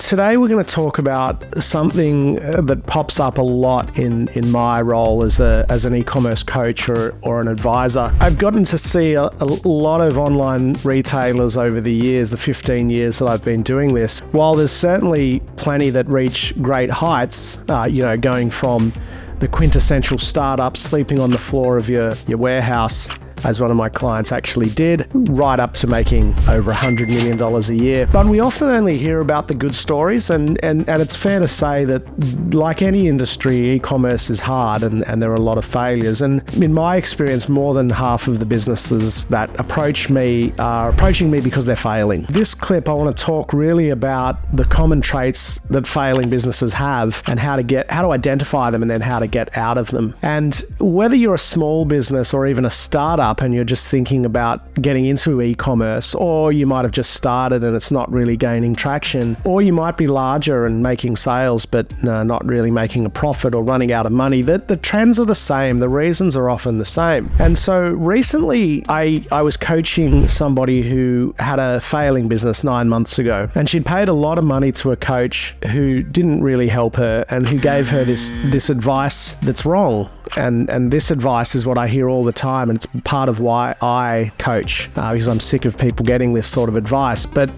Today we're going to talk about something that pops up a lot in my role as an e-commerce coach or an advisor. I've gotten to see a lot of online retailers over the years, the 15 years that I've been doing this. While there's certainly plenty that reach great heights, going from the quintessential startup, sleeping on the floor of your warehouse, as one of my clients actually did, right up to making over $100 million a year. But we often only hear about the good stories, and it's fair to say that, like any industry, e-commerce is hard and there are a lot of failures. And in my experience, more than half of the businesses that approach me are approaching me because they're failing. This clip, I want to talk really about the common traits that failing businesses have and how to identify them and then how to get out of them. And whether you're a small business or even a startup, and you're just thinking about getting into e-commerce, or you might have just started and it's not really gaining traction, or you might be larger and making sales but not really making a profit or running out of money, the trends are the same. The reasons are often the same. And so recently I was coaching somebody who had a failing business 9 months ago, and she'd paid a lot of money to a coach who didn't really help her and who gave her this advice that's wrong. And this advice is what I hear all the time, and it's part of why I coach, because I'm sick of people getting this sort of advice. But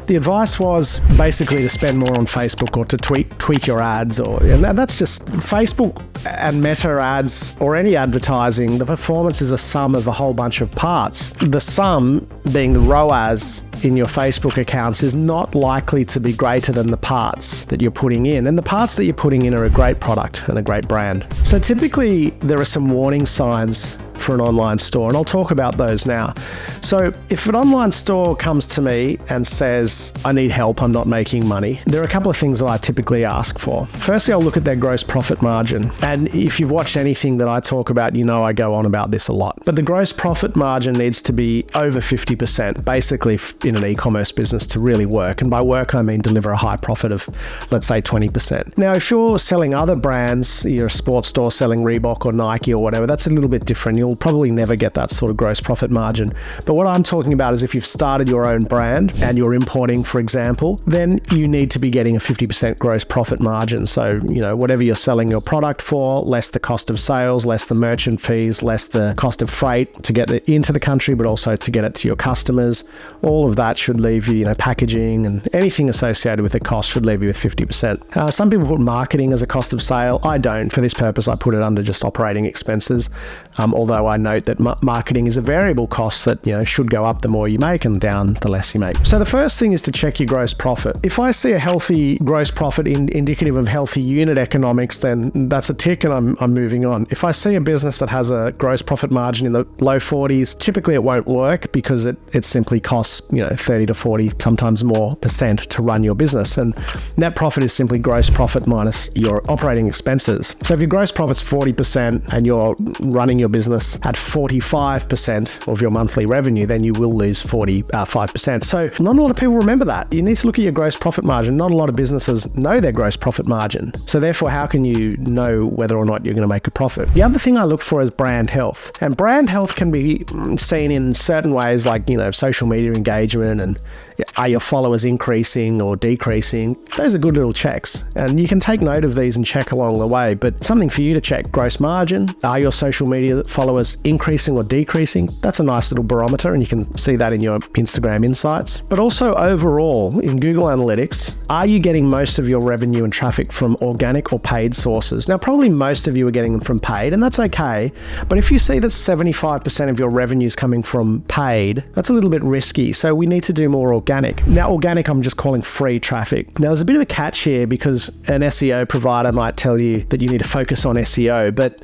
the advice was basically to spend more on Facebook or to tweak your ads, and that's just Facebook and Meta ads or any advertising. The performance is a sum of a whole bunch of parts. The sum being the ROAS in your Facebook accounts is not likely to be greater than the parts that you're putting in. And the parts that you're putting in are a great product and a great brand. So typically there are some warning signs for an online store, and I'll talk about those now. So if an online store comes to me and says, I need help, I'm not making money, there are a couple of things that I typically ask for. Firstly, I'll look at their gross profit margin. And if you've watched anything that I talk about, I go on about this a lot. But the gross profit margin needs to be over 50%, basically in an e-commerce business to really work. And by work, I mean deliver a high profit of, let's say, 20%. Now, if you're selling other brands, you're a sports store selling Reebok or Nike or whatever, that's a little bit different. You'll probably never get that sort of gross profit margin. But what I'm talking about is if you've started your own brand and you're importing, for example, then you need to be getting a 50% gross profit margin. So, whatever you're selling your product for, less the cost of sales, less the merchant fees, less the cost of freight to get it into the country, but also to get it to your customers. All of that should leave you, packaging and anything associated with the cost should leave you with 50%. Some people put marketing as a cost of sale. I don't. For this purpose, I put it under just operating expenses. Although I note that marketing is a variable cost that should go up the more you make and down the less you make. So the first thing is to check your gross profit. If I see a healthy gross profit indicative of healthy unit economics, then that's a tick and I'm moving on. If I see a business that has a gross profit margin in the low 40s, typically it won't work because it simply costs 30 to 40, sometimes more % to run your business. And net profit is simply gross profit minus your operating expenses. So if your gross profit's 40% and you're running your business at 45% of your monthly revenue, then you will lose 45%. So not a lot of people remember that. You need to look at your gross profit margin. Not a lot of businesses know their gross profit margin. So therefore, how can you know whether or not you're going to make a profit? The other thing I look for is brand health. And brand health can be seen in certain ways like, social media engagement and are your followers increasing or decreasing? Those are good little checks. And you can take note of these and check along the way. But something for you to check: gross margin. Are your social media followers increasing or decreasing? That's a nice little barometer, and you can see that in your Instagram insights. But also overall, in Google Analytics, are you getting most of your revenue and traffic from organic or paid sources? Now, probably most of you are getting them from paid, and that's okay. But if you see that 75% of your revenue is coming from paid, that's a little bit risky. So we need to do more organic. Now, organic, I'm just calling free traffic. Now, there's a bit of a catch here because an SEO provider might tell you that you need to focus on SEO, but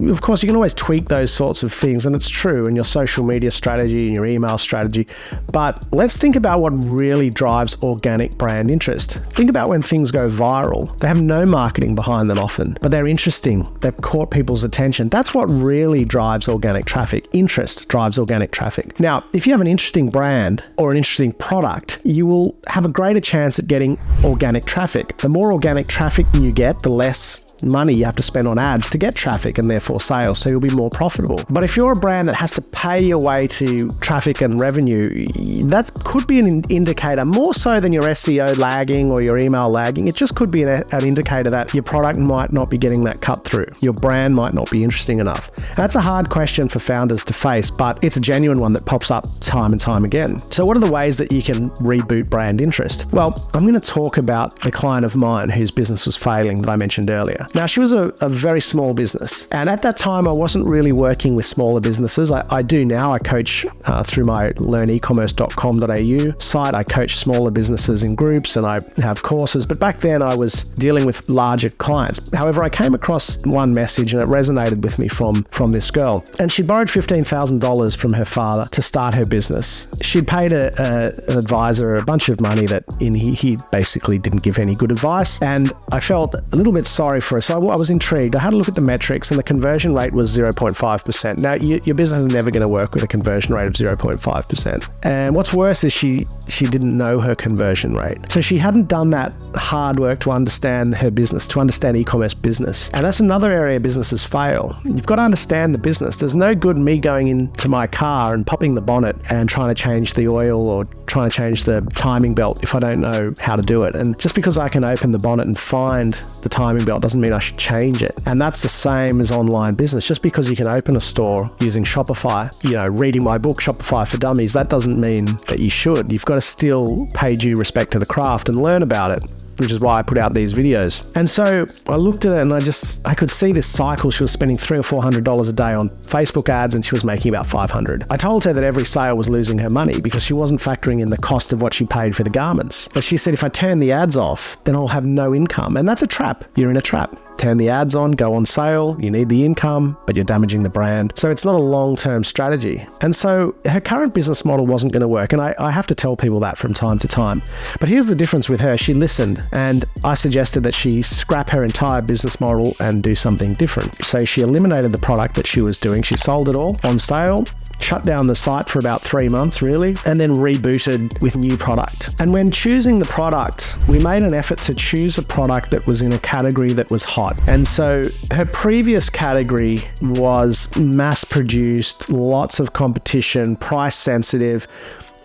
of course, you can always tweak those sorts of things, and it's true in your social media strategy and your email strategy. But let's think about what really drives organic brand interest. Think about when things go viral. They have no marketing behind them often, but they're interesting. They've caught people's attention. That's what really drives organic traffic. Interest drives organic traffic. Now, if you have an interesting brand or an interesting product, you will have a greater chance at getting organic traffic. The more organic traffic you get, the less money you have to spend on ads to get traffic and therefore sales, so you'll be more profitable. But if you're a brand that has to pay your way to traffic and revenue, that could be an indicator, more so than your SEO lagging or your email lagging. It just could be an indicator that your product might not be getting that cut through. Your brand might not be interesting enough. That's a hard question for founders to face, but it's a genuine one that pops up time and time again. So what are the ways that you can reboot brand interest? Well, I'm going to talk about a client of mine whose business was failing that I mentioned earlier. Now, she was a very small business, and at that time I wasn't really working with smaller businesses. I do now. I coach through my learnecommerce.com.au site. I coach smaller businesses in groups and I have courses, but back then I was dealing with larger clients. However, I came across one message and it resonated with me from this girl, and she borrowed $15,000 from her father to start her business. She'd paid an advisor a bunch of money that he basically didn't give any good advice, and I felt a little bit sorry for her. So I was intrigued. I had a look at the metrics and the conversion rate was 0.5%. Now, your business is never going to work with a conversion rate of 0.5%. And what's worse is she didn't know her conversion rate. So she hadn't done that hard work to understand her business, to understand e-commerce business. And that's another area businesses fail. You've got to understand the business. There's no good me going into my car and popping the bonnet and trying to change the oil or trying to change the timing belt if I don't know how to do it. And just because I can open the bonnet and find the timing belt doesn't mean I should change it. And that's the same as online business. Just because you can open a store using Shopify, reading my book, Shopify for Dummies, that doesn't mean that you should. You've got to still pay due respect to the craft and learn about it, which is why I put out these videos. And so I looked at it and I could see this cycle. She was spending $300 or $400 a day on Facebook ads and she was making about $500. I told her that every sale was losing her money because she wasn't factoring in the cost of what she paid for the garments. But she said, if I turn the ads off, then I'll have no income. And that's a trap. You're in a trap. Turn the ads on, go on sale, you need the income, but you're damaging the brand. So it's not a long-term strategy. And so her current business model wasn't going to work. And I have to tell people that from time to time. But here's the difference with her. She listened, and I suggested that she scrap her entire business model and do something different. So she eliminated the product that she was doing. She sold it all on sale, shut down the site for about 3 months really, and then rebooted with new product. And when choosing the product, we made an effort to choose a product that was in a category that was hot. And so her previous category was mass produced, lots of competition, price sensitive,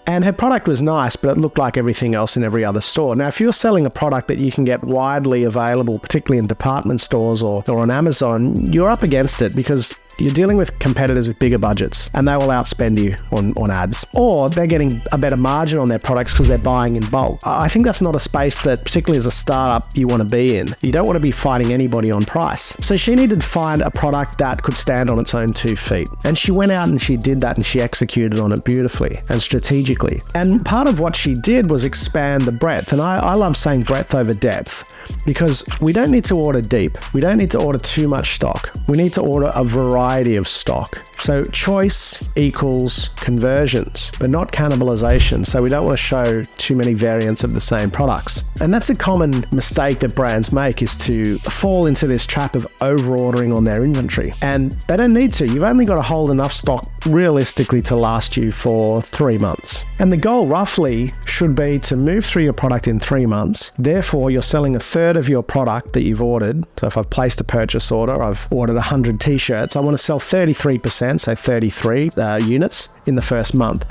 and her product was nice, but it looked like everything else in every other store. Now, if you're selling a product that you can get widely available, particularly in department stores or on Amazon, you're up against it because you're dealing with competitors with bigger budgets and they will outspend you on ads, or they're getting a better margin on their products because they're buying in bulk. I think that's not a space that, particularly as a startup, you want to be in. You don't want to be fighting anybody on price. So she needed to find a product that could stand on its own 2 feet. And she went out and she did that, and she executed on it beautifully and strategically. And part of what she did was expand the breadth. And I love saying breadth over depth, because we don't need to order deep. We don't need to order too much stock. We need to order a variety of stock. So choice equals conversions, but not cannibalization. So we don't want to show too many variants of the same products. And that's a common mistake that brands make, is to fall into this trap of over-ordering on their inventory. And they don't need to. You've only got to hold enough stock realistically to last you for 3 months. And the goal roughly should be to move through your product in 3 months. Therefore, you're selling a third of your product that you've ordered. So if I've placed a purchase order, I've ordered 100 t-shirts, I want to sell 33%, so 33 units in the first month.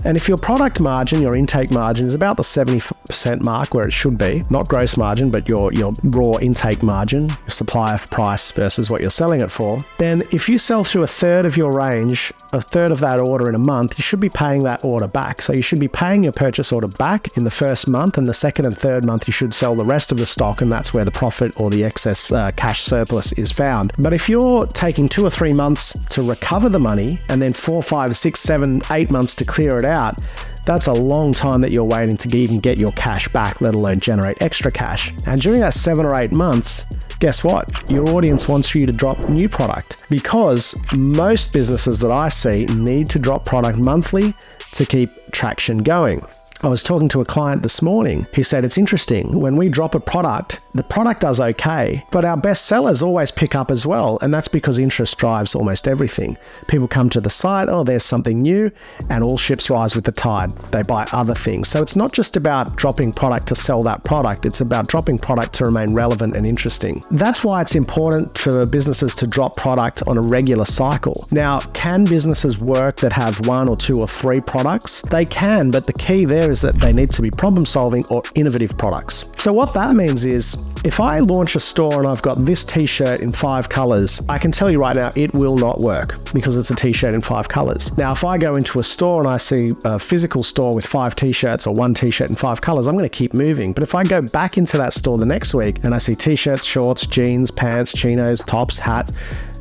And if your product margin, your intake margin, is about the 70% mark, where it should be, not gross margin, but your raw intake margin, your supplier price versus what you're selling it for, then if you sell through a third of your range, a third of that order in a month, you should be paying that order back. So you should be paying your purchase order back in the first month, and the second and third month you should sell the rest of the stock, and that's where the profit or the excess cash surplus is found. But if you're taking 2 or 3 months to recover the money, and then 4, 5, 6, 7, 8 months to clear it out, that's a long time that you're waiting to even get your cash back, let alone generate extra cash. And during that 7 or 8 months, guess what? Your audience wants you to drop new product, because most businesses that I see need to drop product monthly to keep traction going. I was talking to a client this morning who said it's interesting. When we drop a product, the product does okay, but our best sellers always pick up as well. And that's because interest drives almost everything. People come to the site, oh, there's something new, and all ships rise with the tide. They buy other things. So it's not just about dropping product to sell that product. It's about dropping product to remain relevant and interesting. That's why it's important for businesses to drop product on a regular cycle. Now, can businesses work that have 1 or 2 or 3 products? They can, but the key there is that they need to be problem solving or innovative products. So what that means is, if I launch a store and I've got this t-shirt in 5 colors, I can tell you right now, it will not work because it's a t-shirt in 5 colors. Now, if I go into a store and I see a physical store with 5 t-shirts or 1 t-shirt in 5 colors, I'm going to keep moving. But if I go back into that store the next week and I see t-shirts, shorts, jeans, pants, chinos, tops, hats,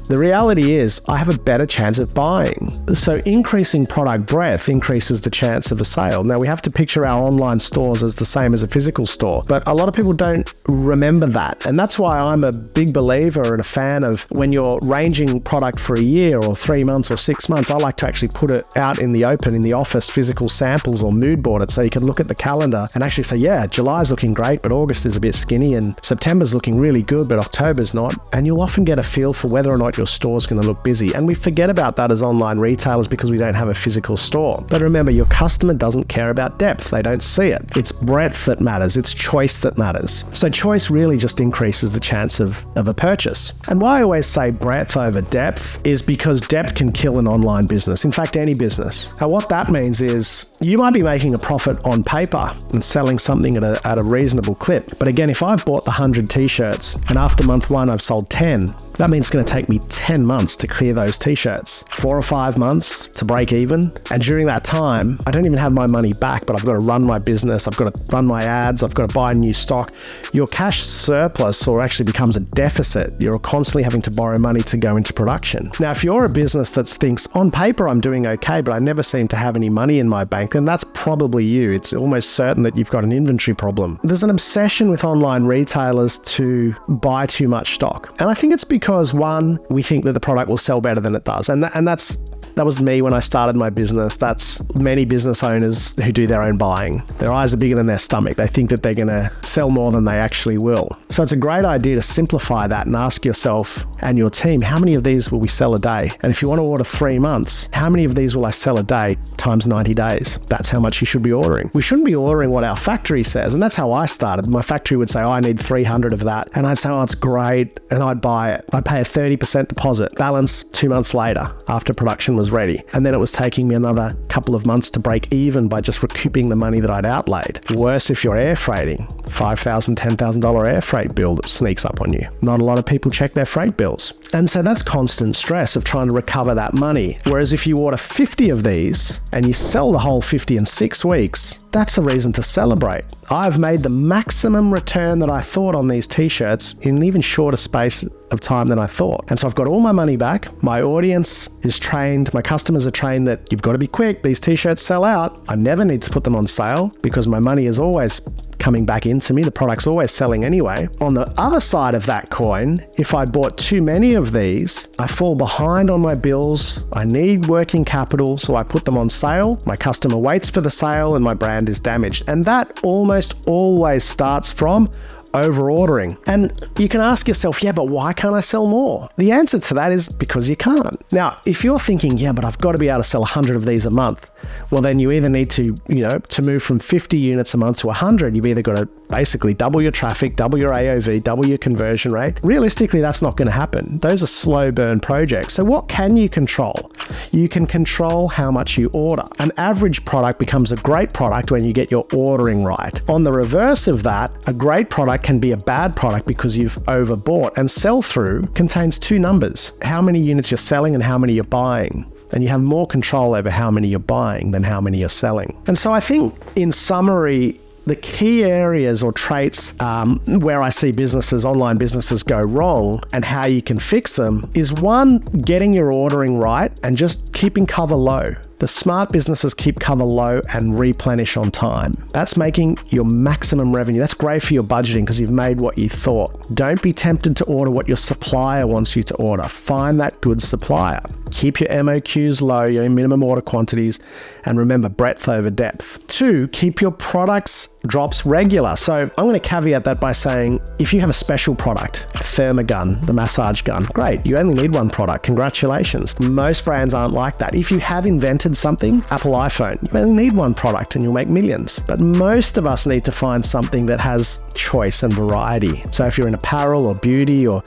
the reality is I have a better chance of buying. So increasing product breadth increases the chance of a sale. Now, we have to picture our online stores as the same as a physical store, but a lot of people don't remember that. And that's why I'm a big believer and a fan of when you're ranging product for a year or 3 months or 6 months, I like to actually put it out in the open, in the office, physical samples or mood board it so you can look at the calendar and actually say, yeah, July's looking great, but August is a bit skinny and September's looking really good, but October's not. And you'll often get a feel for whether or not your store is going to look busy. And we forget about that as online retailers because we don't have a physical store. But remember, your customer doesn't care about depth. They don't see it. It's breadth that matters. It's choice that matters. So choice really just increases the chance of a purchase. And why I always say breadth over depth is because depth can kill an online business. In fact, any business. And what that means is you might be making a profit on paper and selling something at a reasonable clip. But again, if I've bought the 100 t-shirts and after month 1 I've sold 10, that means it's going to take me 10 months to clear those t-shirts, 4 or 5 months to break even. And during that time, I don't even have my money back, but I've got to run my business. I've got to run my ads. I've got to buy new stock. Your cash surplus or actually becomes a deficit. You're constantly having to borrow money to go into production. Now, if you're a business that thinks on paper, I'm doing okay, but I never seem to have any money in my bank, then that's probably you. It's almost certain that you've got an inventory problem. There's an obsession with online retailers to buy too much stock. And I think it's because, one, we think that the product will sell better than it does. And that was me when I started my business. That's many business owners who do their own buying. Their eyes are bigger than their stomach. They think that they're going to sell more than they actually will. So it's a great idea to simplify that and ask yourself and your team, how many of these will we sell a day? And if you want to order 3 months, how many of these will I sell a day times 90 days? That's how much you should be ordering. We shouldn't be ordering what our factory says. And that's how I started. My factory would say, oh, I need 300 of that. And I'd say, oh, it's great. And I'd buy it. I'd pay a 30% deposit, balance 2 months later after production was ready. And then it was taking me another couple of months to break even by just recouping the money that I'd outlaid. Worse if you're air freighting. $5,000, $10,000 air freight bill that sneaks up on you. Not a lot of people check their freight bills. And so that's constant stress of trying to recover that money. Whereas if you order 50 of these and you sell the whole 50 in 6 weeks, that's a reason to celebrate. I've made the maximum return that I thought on these t-shirts in an even shorter space of time than I thought. And so I've got all my money back. My audience is trained. My customers are trained that you've got to be quick. These t-shirts sell out. I never need to put them on sale because my money is always coming back into me. The product's always selling anyway. On the other side of that coin, if I bought too many of these, I fall behind on my bills. I need working capital, so I put them on sale. My customer waits for the sale and my brand is damaged. And that almost always starts from over-ordering. And you can ask yourself, yeah, but why can't I sell more? The answer to that is because you can't. Now, if you're thinking, yeah, but I've got to be able to sell 100 of these a month, well, then you either need to, to move from 50 units a month to 100, you've either got to basically double your traffic, double your AOV, double your conversion rate. Realistically, that's not going to happen. Those are slow burn projects. So what can you control? You can control how much you order. An average product becomes a great product when you get your ordering right. On the reverse of that, a great product can be a bad product because you've overbought. And sell-through contains 2 numbers: how many units you're selling and how many you're buying. And you have more control over how many you're buying than how many you're selling. And so I think, in summary, the key areas or traits where I see online businesses go wrong and how you can fix them is, 1, getting your ordering right and just keeping cover low. The smart businesses keep cover low and replenish on time. That's making your maximum revenue. That's great for your budgeting because you've made what you thought. Don't be tempted to order what your supplier wants you to order. Find that good supplier. Keep your MOQs low, your minimum order quantities, and remember, breadth over depth. 2, keep your products drops regular. So I'm going to caveat that by saying, if you have a special product, Thermogun, the massage gun, great. You only need one product. Congratulations. Most brands aren't like that. If you have invented something, Apple iPhone, you only need one product and you'll make millions. But most of us need to find something that has choice and variety. So if you're in apparel or beauty, or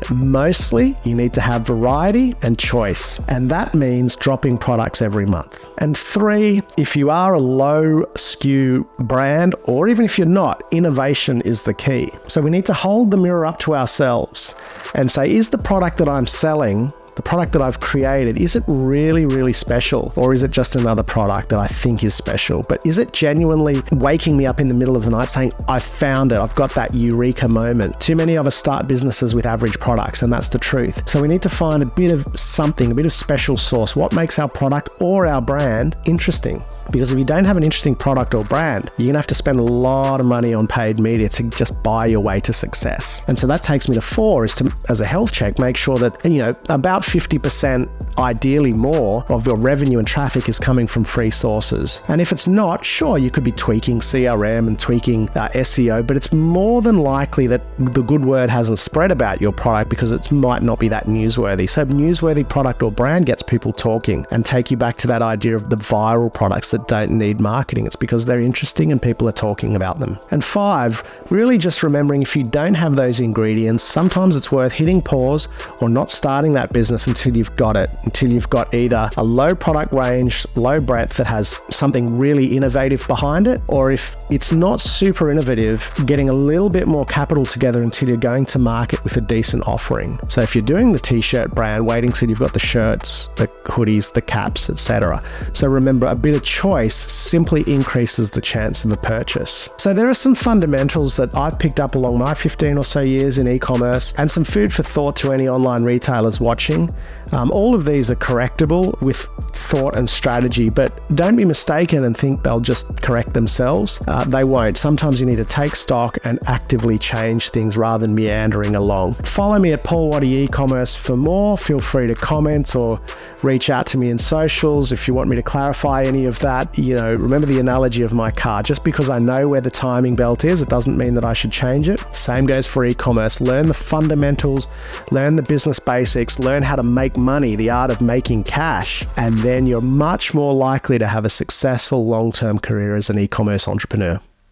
mostly you need to have variety and choice. And that means dropping products every month. And 3, if you are a low SKU brand, or even if you're not, innovation is the key. So we need to hold the mirror up to ourselves and say, is the product that I'm selling, the product that I've created, is it really, really special? Or is it just another product that I think is special? But is it genuinely waking me up in the middle of the night saying, I found it, I've got that eureka moment? Too many of us start businesses with average products, and that's the truth. So we need to find a bit of something, a bit of special sauce. What makes our product or our brand interesting? Because if you don't have an interesting product or brand, you're gonna have to spend a lot of money on paid media to just buy your way to success. And so that takes me to 4, is to, as a health check, make sure that, about 50%, ideally more, of your revenue and traffic is coming from free sources. And if it's not, sure, you could be tweaking CRM and tweaking SEO, but it's more than likely that the good word hasn't spread about your product because it might not be that newsworthy. So newsworthy product or brand gets people talking and take you back to that idea of the viral products that don't need marketing. It's because they're interesting and people are talking about them. And 5, really just remembering, if you don't have those ingredients, sometimes it's worth hitting pause or not starting that business until you've got it, until you've got either a low product range, low breadth that has something really innovative behind it, or if it's not super innovative, getting a little bit more capital together until you're going to market with a decent offering. So if you're doing the t-shirt brand, waiting till you've got the shirts, the hoodies, the caps, etc. So remember, a bit of choice simply increases the chance of a purchase. So there are some fundamentals that I've picked up along my 15 or so years in e-commerce, and some food for thought to any online retailers watching. All of these are correctable with thought and strategy, but don't be mistaken and think they'll just correct themselves. They won't. Sometimes you need to take stock and actively change things rather than meandering along. Follow me at Paul Waddy eCommerce for more. Feel free to comment or reach out to me in socials if you want me to clarify any of that. Remember the analogy of my car. Just because I know where the timing belt is, it doesn't mean that I should change it. Same goes for e-commerce. Learn the fundamentals, learn the business basics, learn how to make money, the art of making cash, and then you're much more likely to have a successful long-term career as an e-commerce entrepreneur.